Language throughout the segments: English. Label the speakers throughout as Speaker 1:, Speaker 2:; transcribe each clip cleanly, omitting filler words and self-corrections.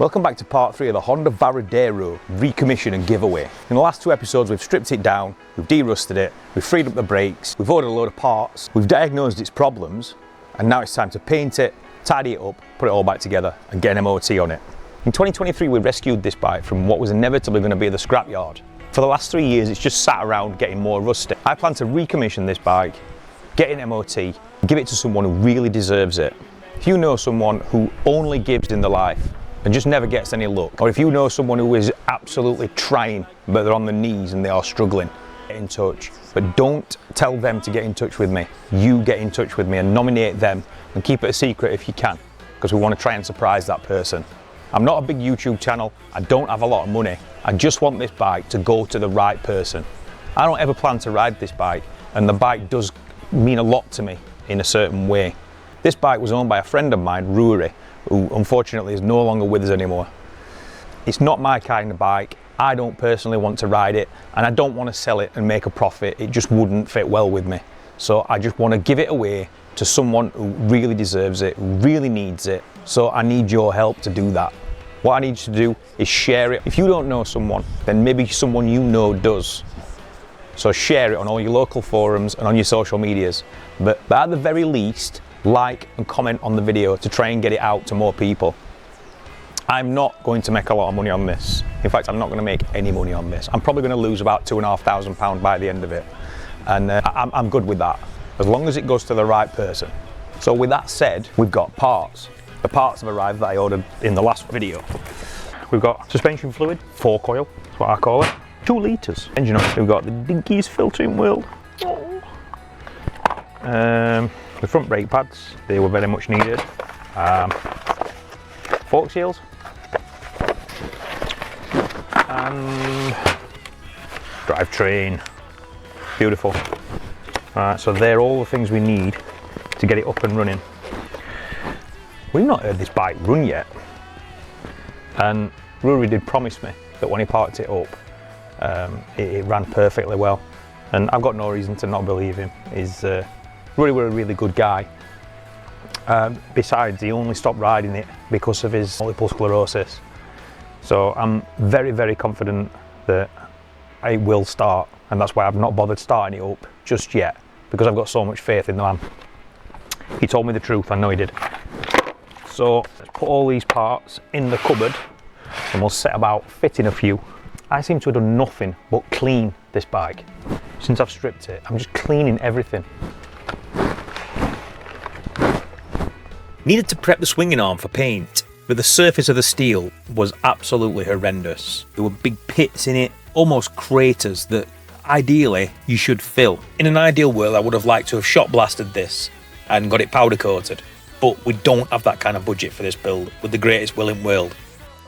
Speaker 1: Welcome back to part 3 of the Honda Varadero recommission and giveaway. In the last 2 episodes we've stripped it down, we've de-rusted it, we've freed up the brakes, we've ordered a load of parts, we've diagnosed its problems, and now it's time to paint it, tidy it up, put it all back together and get an MOT on it. In 2023 we rescued this bike from what was inevitably going to be the scrapyard. For the last 3 years it's just sat around getting more rusty. I plan to recommission this bike, get an MOT, give it to someone who really deserves it. If you know someone who only gives in their life and just never gets any luck, or if you know someone who is absolutely trying but they're on their knees and they are struggling, get in touch. But don't tell them to get in touch with me. You get in touch with me and nominate them and keep it a secret if you can, because we want to try and surprise that person. I'm not a big YouTube channel, I don't have a lot of money, I just want this bike to go to the right person. I don't ever plan to ride this bike, and the bike does mean a lot to me in a certain way. This bike was owned by a friend of mine, Rory, who unfortunately is no longer with us anymore. It's not my kind of bike, I don't personally want to ride it, and I don't want to sell it and make a profit. It just wouldn't fit well with me. So I just want to give it away to someone who really deserves it, who really needs it. So I need your help to do that. What I need you to do is share it. If you don't know someone, then maybe someone you know does. So share it on all your local forums and on your social medias. But at the very least, like and comment on the video to try and get it out to more people. I'm not going to make a lot of money on this. In fact, I'm not going to make any money on this. I'm probably going to lose about £2,500 by the end of it. And I'm good with that, as long as it goes to the right person. So with that said, we've got parts. The parts have arrived that I ordered in the last video. We've got suspension fluid, fork oil, that's what I call it, 2 litres. Engine oil, we've got the Dinky's filtering wheel. The front brake pads, they were very much needed. Fork seals. And drivetrain. Beautiful. So they're all the things we need to get it up and running. We've not heard this bike run yet. And Rory did promise me that when he parked it up, it ran perfectly well. And I've got no reason to not believe him. Rory were a really good guy. Besides, he only stopped riding it because of his multiple sclerosis. So I'm very, very confident that it will start, and that's why I've not bothered starting it up just yet, because I've got so much faith in the man. He told me the truth, I know he did. So let's put all these parts in the cupboard and we'll set about fitting a few. I seem to have done nothing but clean this bike. Since I've stripped it, I'm just cleaning everything.
Speaker 2: Needed to prep the swinging arm for paint, but the surface of the steel was absolutely horrendous. There were big pits in it, almost craters that ideally you should fill. In an ideal world, I would have liked to have shot blasted this and got it powder coated, but we don't have that kind of budget for this build with the greatest will in the world.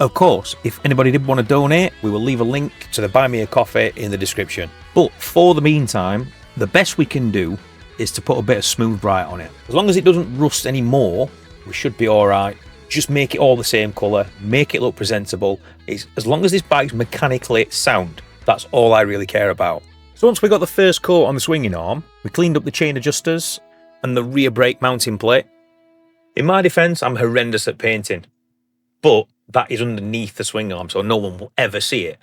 Speaker 2: Of course, if anybody did want to donate, we will leave a link to the Buy Me a Coffee in the description. But for the meantime, the best we can do is to put a bit of smooth bright on it. As long as it doesn't rust anymore, we should be alright. Just make it all the same colour, make it look presentable. As long as this bike's mechanically sound, that's all I really care about. So once we got the first coat on the swinging arm, we cleaned up the chain adjusters and the rear brake mounting plate. In my defence, I'm horrendous at painting, but that is underneath the swing arm, so no one will ever see it.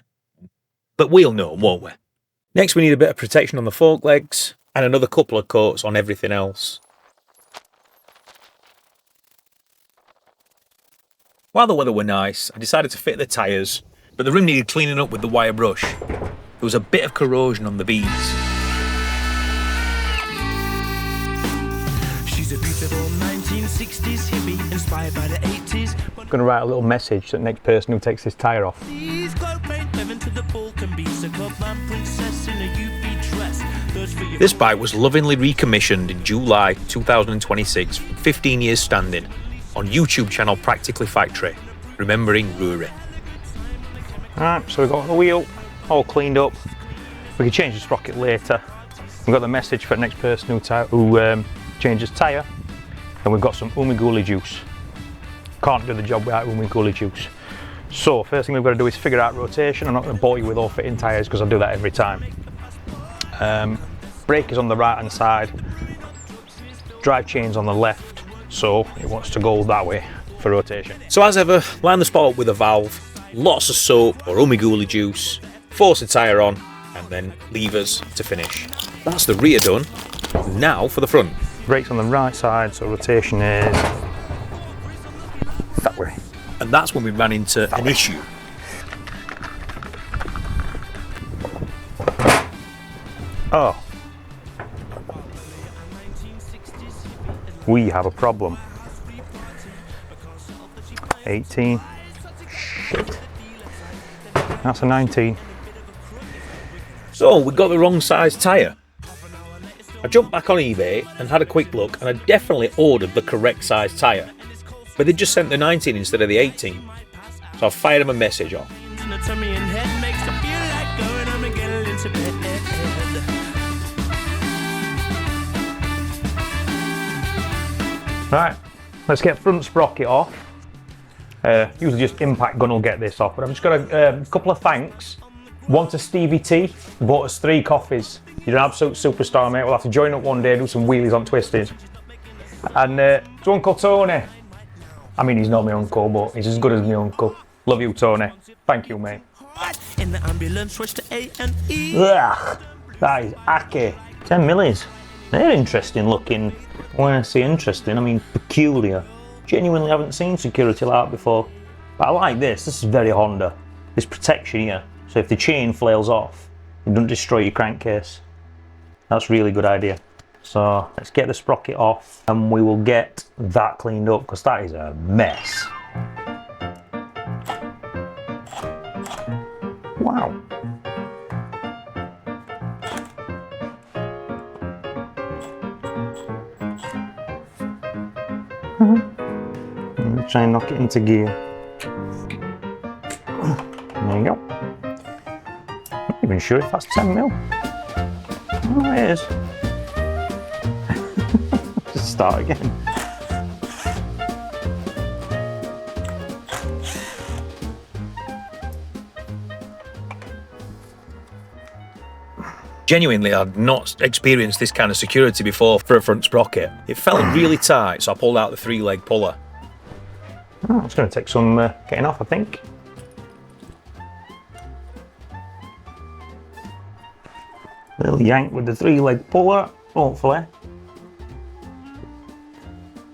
Speaker 2: But we'll know, won't we? Next, we need a bit of protection on the fork legs and another couple of coats on everything else. While the weather were nice, I decided to fit the tyres, but the rim needed cleaning up with the wire brush. There was a bit of corrosion on the beads.
Speaker 3: She's a beautiful 1960s hippie inspired by the 80s.
Speaker 1: I'm going to write a little message to the next person who takes this tyre off.
Speaker 2: This bike was lovingly recommissioned in July 2026, 15 years standing, on YouTube channel Practically Factory, remembering Rory.
Speaker 1: Alright, so we've got the wheel all cleaned up. We can change the sprocket later. We've got the message for the next person who changes tyre, and we've got some umiguli juice. Can't do the job without umiguli juice. So first thing we've got to do is figure out rotation. I'm not going to bore you with all fitting tyres because I do that every time. Brake is on the right hand side, drive chain's on the left, so it wants to go that way. for rotation.
Speaker 2: So as ever, line the spot up with a valve, lots of soap or umiguli juice, force the tyre on, and then levers to finish. That's the rear done. Now for the front.
Speaker 1: Brakes on the right side, so rotation is that way.
Speaker 2: And that's when we ran into an issue.
Speaker 1: Oh. We have a problem. 18. Shit. That's a 19.
Speaker 2: So we got the wrong size tyre. I jumped back on eBay and had a quick look, and I definitely ordered the correct size tyre. But they just sent the 19 instead of the 18. So I fired them a message off.
Speaker 1: Right, let's get front sprocket off. Usually just impact gun will get this off, but I've just got a couple of thanks. One to Stevie T, bought us 3 coffees. You're an absolute superstar, mate. We'll have to join up one day, do some wheelies on twisties. And to Uncle Tony. I mean, he's not my uncle, but he's as good as my uncle. Love you, Tony. Thank you, mate.
Speaker 3: In the ambulance, switch to A and E.
Speaker 1: Ugh, that is acky. 10 millis. They're interesting looking. When I say interesting, I mean peculiar. Genuinely haven't seen security like that before. But I like this. This is very Honda. This protection here. So if the chain flails off, it doesn't destroy your crankcase. That's a really good idea. So let's get the sprocket off and we will get that cleaned up because that is a mess. Wow. Let me try and knock it into gear. There you go. I'm not even sure if that's 10 mil. Oh, it is. Just start again.
Speaker 2: Genuinely, I'd not experienced this kind of security before for a front sprocket. It felt really tight, so I pulled out the 3-leg puller.
Speaker 1: Oh, it's going to take some getting off, I think. Little yank with the 3-leg puller, hopefully.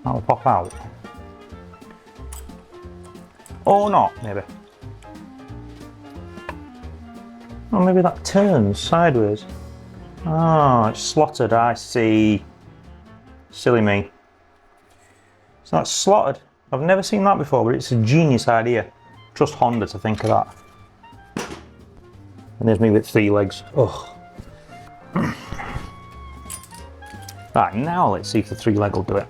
Speaker 1: That'll pop out. Or not, maybe. Or maybe that turns sideways. Oh, it's slotted, I see. Silly me. So that's slotted. I've never seen that before, but it's a genius idea. Trust Honda to think of that. And there's me with 3 legs. Ugh. Right, now let's see if the 3-leg will do it.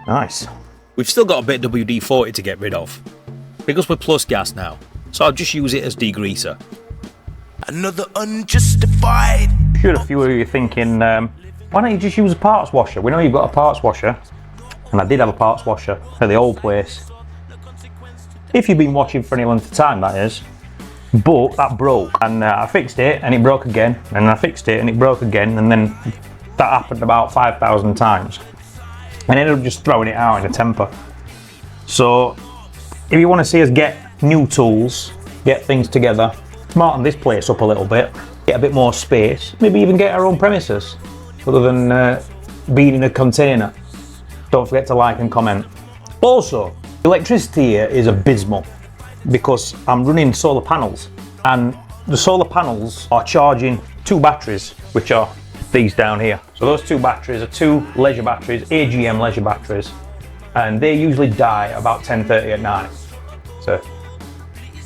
Speaker 1: Nice.
Speaker 2: We've still got a bit of WD-40 to get rid of, because we're plus gas now, so I'll just use it as degreaser.
Speaker 3: Another unjustified.
Speaker 1: Sure, a few of you are thinking, why don't you just use a parts washer? We know you've got a parts washer, and I did have a parts washer at the old place. If you've been watching for any length of time, that is. But that broke, and I fixed it, and it broke again, and I fixed it, and it broke again, and then that happened about 5,000 times. And I ended up just throwing it out in a temper. So, if you want to see us get new tools, get things together, smarten this place up a little bit, get a bit more space, maybe even get our own premises, other than being in a container. Don't forget to like and comment. Also, electricity here is abysmal because I'm running solar panels, and the solar panels are charging 2 batteries, which are these down here. So those 2 batteries are 2 leisure batteries, AGM leisure batteries, and they usually die about 10:30 at night. It's an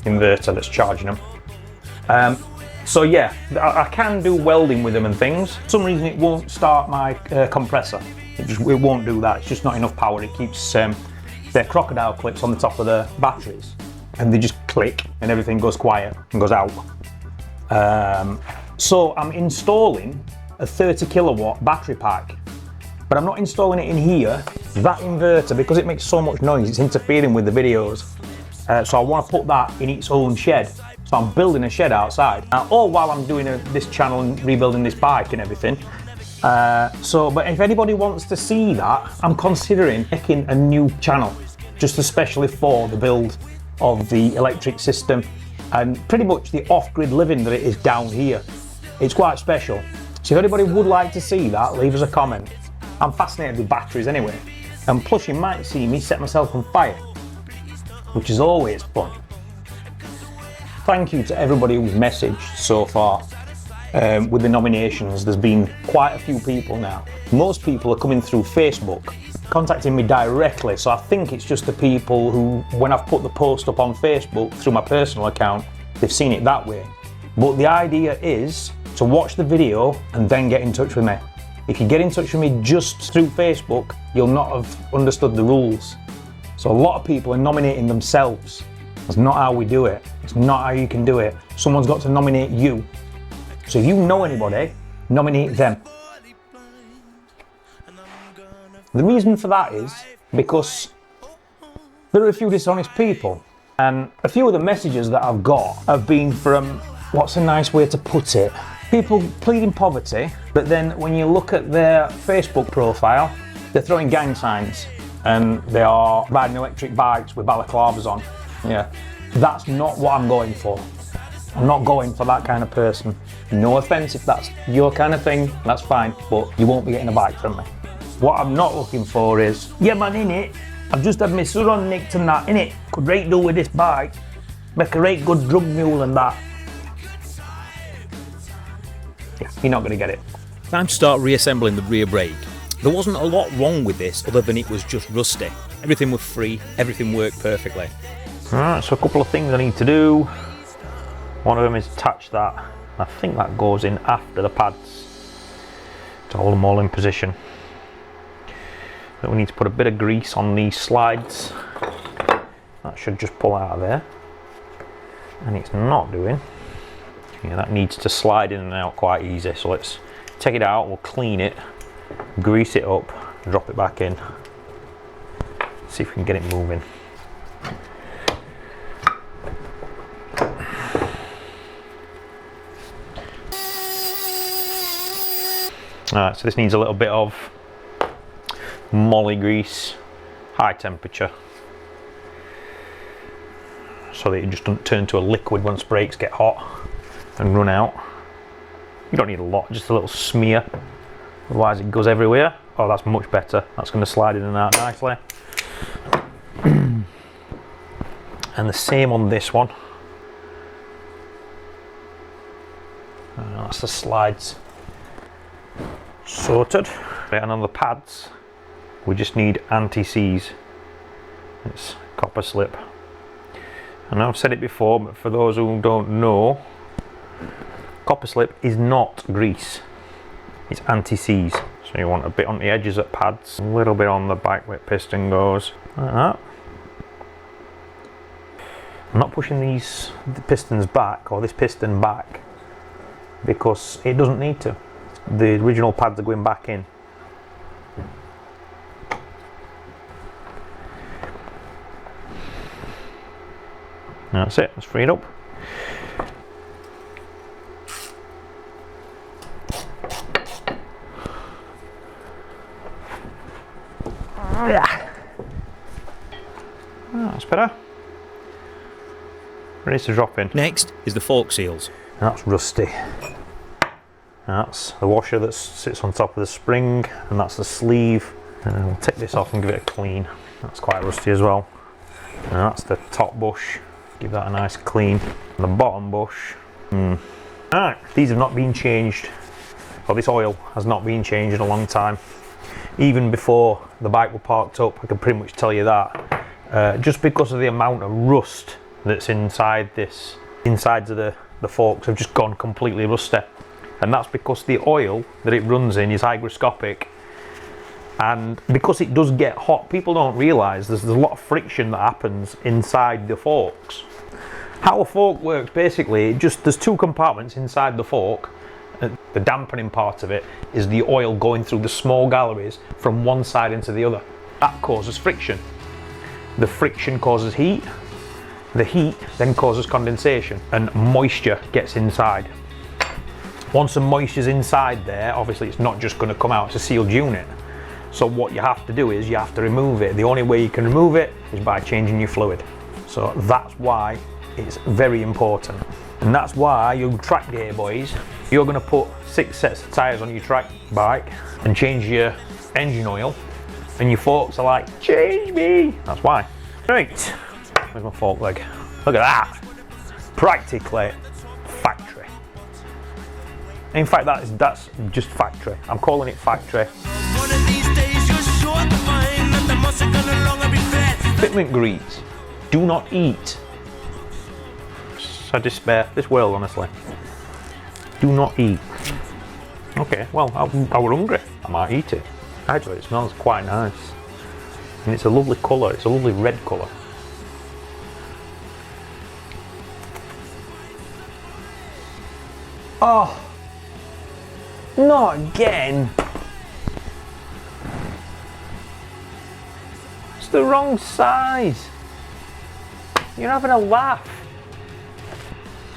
Speaker 1: inverter that's charging them. So yeah, I can do welding with them and things. For some reason it won't start my compressor. It won't do that. It's just not enough power. It keeps their crocodile clips on the top of the batteries, and they just click and everything goes quiet and goes out. So I'm installing a 30 kilowatt battery pack, but I'm not installing it in here. That inverter, because it makes so much noise, it's interfering with the videos. So I want to put that in its own shed. So I'm building a shed outside, all while I'm doing this channel and rebuilding this bike and everything. But if anybody wants to see that, I'm considering making a new channel, just especially for the build of the electric system and pretty much the off-grid living that it is down here. It's quite special. So if anybody would like to see that, leave us a comment. I'm fascinated with batteries anyway. And plus you might see me set myself on fire, which is always fun. Thank you to everybody who's messaged so far with the nominations. There's been quite a few people now. Most people are coming through Facebook, contacting me directly, so I think it's just the people who, when I've put the post up on Facebook through my personal account, they've seen it that way. But the idea is to watch the video and then get in touch with me. If you get in touch with me just through Facebook, you'll not have understood the rules. So a lot of people are nominating themselves. That's not how we do it. It's not how you can do it. Someone's got to nominate you. So if you know anybody, nominate them. The reason for that is because there are a few dishonest people, and a few of the messages that I've got have been from, what's a nice way to put it, people pleading poverty, but then when you look at their Facebook profile, they're throwing gang signs and they are riding electric bikes with balaclavas on. Yeah, that's not what I'm going for. I'm not going for that kind of person. No offence if that's your kind of thing, that's fine, but you won't be getting a bike from me. What I'm not looking for is, yeah man, innit, I've just had my son on nicked and that, innit, could rate do with this bike, make a rate good drug mule and that. Yeah, you're not going to get it.
Speaker 2: Time to start reassembling the rear brake. There wasn't a lot wrong with this other than it was just rusty. Everything was free, everything worked perfectly.
Speaker 1: Alright, so a couple of things I need to do. One of them is attach that. I think that goes in after the pads to hold them all in position. Then we need to put a bit of grease on these slides. That should just pull out of there. And it's not doing. Yeah, that needs to slide in and out quite easy. So let's take it out, we'll clean it, grease it up, drop it back in. See if we can get it moving. Alright, so this needs a little bit of molly grease, high temperature, so that it just doesn't turn to a liquid once brakes get hot and run out. You don't need a lot, just a little smear, otherwise it goes everywhere. Oh, that's much better. That's going to slide in and out nicely. And the same on this one. That's the slides sorted. And on the pads, we just need anti-seize. It's copper slip. And I've said it before, but for those who don't know, copper slip is not grease. It's anti-seize. So you want a bit on the edges of pads, a little bit on the back where piston goes, like that. I'm not pushing the pistons back, or this piston back, because it doesn't need to. The original pads are going back in. That's it, let's free it up. That's better. Ready to drop in.
Speaker 2: Next is the fork seals.
Speaker 1: That's rusty. That's the washer that sits on top of the spring, and that's the sleeve. And then we'll take this off and give it a clean. That's quite rusty as well. And that's the top bush. Give that a nice clean. And the bottom bush. Alright, these have not been changed. Well, this oil has not been changed in a long time. Even before the bike was parked up, I can pretty much tell you that. Just because of the amount of rust that's inside this, insides of the forks have just gone completely rusty. And that's because the oil that it runs in is hygroscopic, and because it does get hot, people don't realise there's a lot of friction that happens inside the forks. How a fork works, basically, there's two compartments inside the fork. The dampening part of it is the oil going through the small galleries from one side into the other. That causes friction. The friction causes heat.
Speaker 2: The heat then causes condensation and moisture gets inside. Once the moisture's inside there, obviously it's not just going to come out, it's a sealed unit. So what you have to do is you have to remove it. The only way you can remove it is by changing your fluid. So that's why it's very important. And that's why you track day boys, you're going to put 6 sets of tyres on your track bike and change your engine oil, and your forks are like, change me. That's why. Right, where's my fork leg? Look at that. Practically factory. In fact, that's just factory. I'm calling it factory.
Speaker 3: One of these days you're sure to find that the muscle gonna longer be fat.
Speaker 2: Fitment grease. Do not eat. I despair this world, honestly. Do not eat. Okay, well, I were hungry. I might eat it. Actually, it smells quite nice. And it's a lovely colour. It's a lovely red colour. Oh, not again. It's the wrong size. You're having a laugh.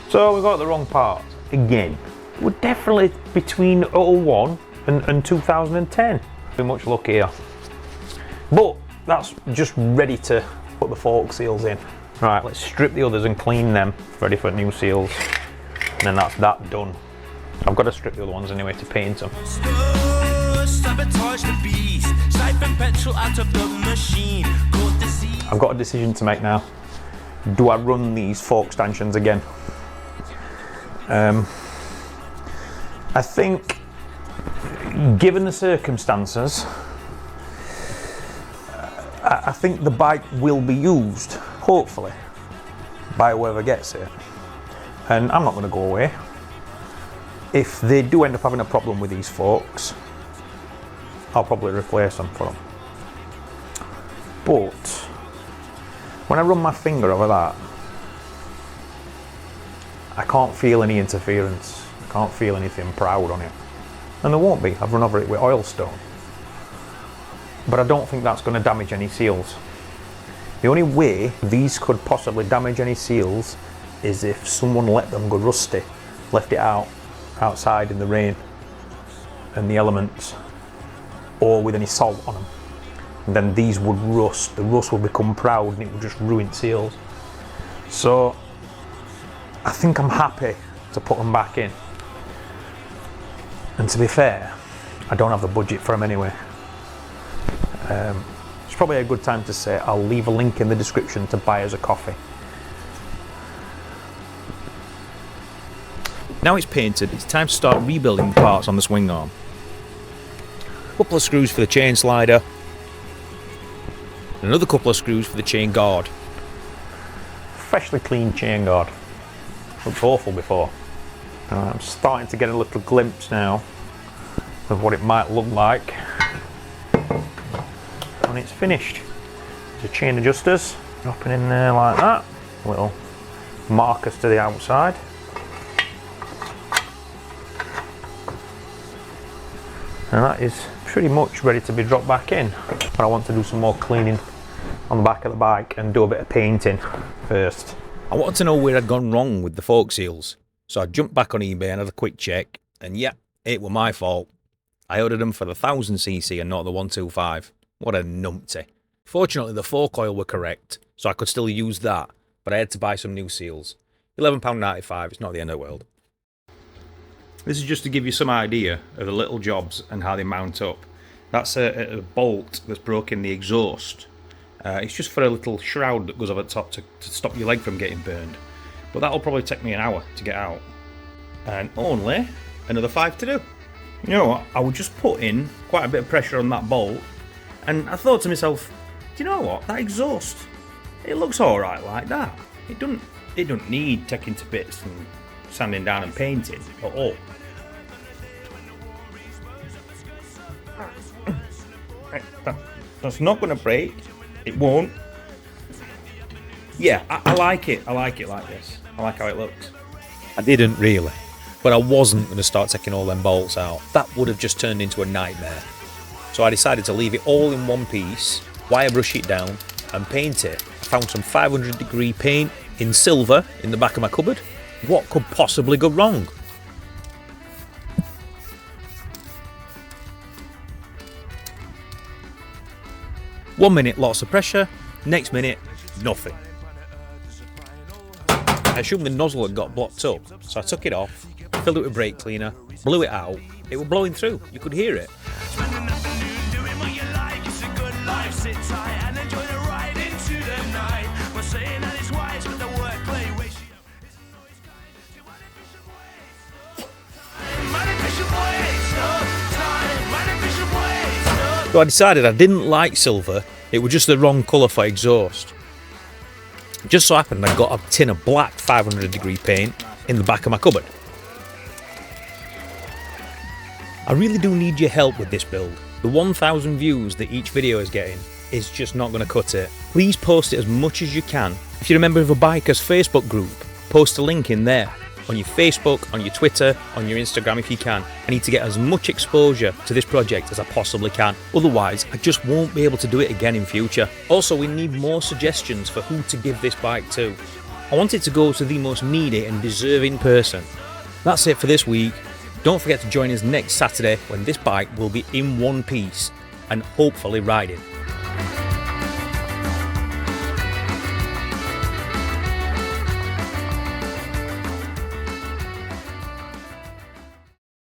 Speaker 2: So we got the wrong parts again. We're definitely between 01 and 2010. Pretty much luck here. But that's just ready to put the fork seals in. Right, let's strip the others and clean them, ready for new seals. And then that's that done. I've got to strip the other ones anyway to paint them.
Speaker 3: Sabotage the beast. Siphon petrol out of the machine.
Speaker 2: I've got a decision to make now. Do I run these fork stanchions again? I think, given the circumstances, I think the bike will be used, hopefully, by whoever gets it. And I'm not going to go away. If they do end up having a problem with these forks, I'll probably replace them for them. But when I run my finger over that, I can't feel any interference. I can't feel anything proud on it. And there won't be. I've run over it with oilstone. But I don't think that's going to damage any seals. The only way these could possibly damage any seals is if someone let them go rusty, left it outside in the rain and the elements, or with any salt on them. And then these would rust. The rust would become proud and it would just ruin seals. So I think I'm happy to put them back in. And to be fair, I don't have the budget for them anyway. It's probably a good time to say I'll leave a link in the description to buy us a coffee. Now it's painted, it's time to start rebuilding the parts on the swing arm. Couple of screws for the chain slider. And another couple of screws for the chain guard.
Speaker 1: Freshly cleaned chain guard. Looked awful before. I'm starting to get a little glimpse now of what it might look like when it's finished. The chain adjusters dropping in there like that. Little markers to the outside. And that is pretty much ready to be dropped back in. But I want to do some more cleaning on the back of the bike and do a bit of painting first.
Speaker 2: I wanted to know where I'd gone wrong with the fork seals, so I jumped back on eBay and had a quick check, and yeah, it were my fault. I ordered them for the 1000cc and not the 125. What a numpty. Fortunately, the fork oil were correct, so I could still use that, but I had to buy some new seals. £11.95, it's not the end of the world. This is just to give you some idea of the little jobs and how they mount up. That's a bolt that's broken the exhaust. It's just for a little shroud that goes over the top to stop your leg from getting burned. But that'll probably take me an hour to get out. And only another 5 to do. You know what, I would just put in quite a bit of pressure on that bolt, and I thought to myself, do you know what, that exhaust, it looks alright like that. It doesn't need taking to bits and sanding down and painting at all. That's not going to break. It won't. Yeah, I like it. I like it like this. I like how it looks. I didn't really, but I wasn't going to start taking all them bolts out. That would have just turned into a nightmare. So I decided to leave it all in one piece, wire brush it down and paint it. I found some 500 degree paint in silver in the back of my cupboard. What could possibly go wrong? One minute lots of pressure, next minute nothing. I assumed the nozzle had got blocked up, so I took it off, filled it with brake cleaner, blew it out. It was blowing through, you could hear it. So I decided I didn't like silver, it was just the wrong colour for exhaust. It just so happened I got a tin of black 500 degree paint in the back of my cupboard. I really do need your help with this build. The 1,000 views that each video is getting is just not going to cut it. Please post it as much as you can. If you're a member of a biker's Facebook group, post a link in there. On your Facebook, on your Twitter, on your Instagram if you can. I need to get as much exposure to this project as I possibly can. Otherwise, I just won't be able to do it again in future. Also, we need more suggestions for who to give this bike to. I want it to go to the most needy and deserving person. That's it for this week. Don't forget to join us next Saturday when this bike will be in one piece and hopefully riding.